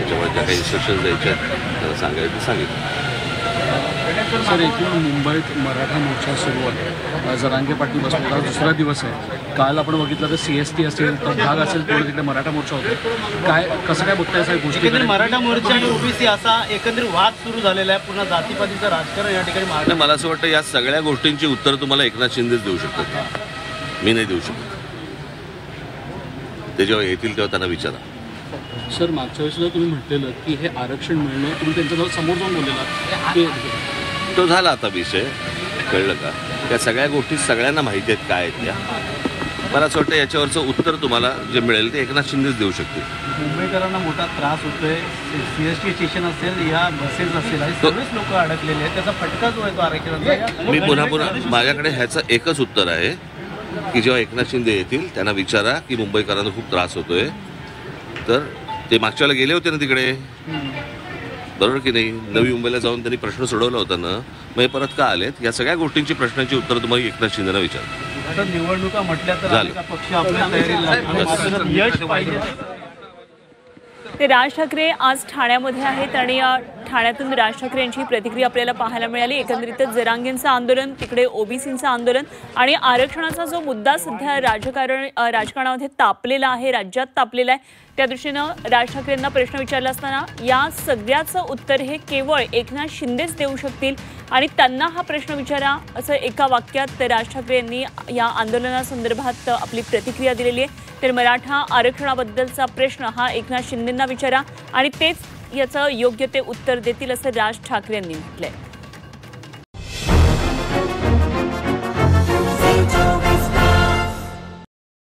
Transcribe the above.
त्याच्यामुळे ज्या काही इन्स्ट्रक्शन्स द्यायच्या त्याला सांगायचं सांगितलं. सर, एकूण मुंबईत मराठा मोर्चा सुरू आहे. जरांगे पाटील बसलेला दुसरा दिवस आहे. काल आपण बघितलं तर CST असेल तर भाग असेल तेवढं तिकडे मराठा मोर्चा होते. काय कसं काय बघताय सर गोष्टी? मराठा मोर्चा आणि ओबीसी असा एकंदरीत वाद सुरू झालेला आहे. पुन्हा जातीपातीचं राजकारण या ठिकाणी मला असं वाटतं या सगळ्या गोष्टींची उत्तर तुम्हाला एकनाथ शिंदेच देऊ शकतात, मी नाही देऊ शकत. ते जेव्हा येतील तेव्हा त्यांना विचारा. सर, मागच्या वेळेस तुम्ही म्हटलेलं की हे आरक्षण मिळणं, तुम्ही त्यांच्याजवळ समोर जाऊन बोललेला की तो झाला आता विषय, कळलं का? त्या सगळ्या गोष्टी सगळ्यांना माहिती आहेत काय आहेत त्या. मला असं वाटतं याच्यावरचं उत्तर तुम्हाला जे मिळेल ते एकनाथ शिंदेच देऊ शकतील. मुंबईकरांना मोठा त्रास होतोय. CST स्टेशन असेल या बसेस असेल सगळेच लोक अडकलेले आहेत. त्याचा फटका जो आहे तो आरक्षणाचा. मी पुन्हा माझ्याकडे ह्याचं एकच उत्तर आहे की जेव्हा एकनाथ शिंदे येतील त्यांना विचारा की मुंबईकरांना खूप त्रास होतोय. तर ते मागच्या वेळेला गेले होते ना तिकडे, बरोबर की नाही? नवी मुंबईला जाऊन त्यांनी प्रश्न सोडवला होता ना, मग हे परत का आलेत? या सगळ्या गोष्टींची प्रश्नांची उत्तर तुम्हाला एकनाथ शिंदेला विचार. आता निवडणुका म्हटल्या तर पक्ष आपल्या तयारीला यश पाहिजे. ते राज ठाकरे आज ठाण्यामध्ये आहेत आणि ठाण्यातून राज ठाकरे यांची प्रतिक्रिया आपल्याला पाहायला मिळाली. एकंदरीतच जरांगेंचं आंदोलन, तिकडे ओबीसींचं आंदोलन आणि आरक्षणाचा जो मुद्दा सध्या राजकारणामध्ये तापलेला आहे, राज्यात तापलेला आहे, त्या दृष्टीनं राज ठाकरेंना प्रश्न विचारला असताना या सगळ्याचं उत्तर हे केवळ एकनाथ शिंदेच देऊ शकतील आणि त्यांना हा प्रश्न विचारा, असं एका वाक्यात राज ठाकरे यांनी या आंदोलनासंदर्भात आपली प्रतिक्रिया दिलेली आहे. तर मराठा आरक्षणाबद्दलचा प्रश्न हा एकनाथ शिंदेंना विचारा आणि तेच याचं योग्य ते उत्तर देतील असं राज ठाकरे यांनी म्हटलंय.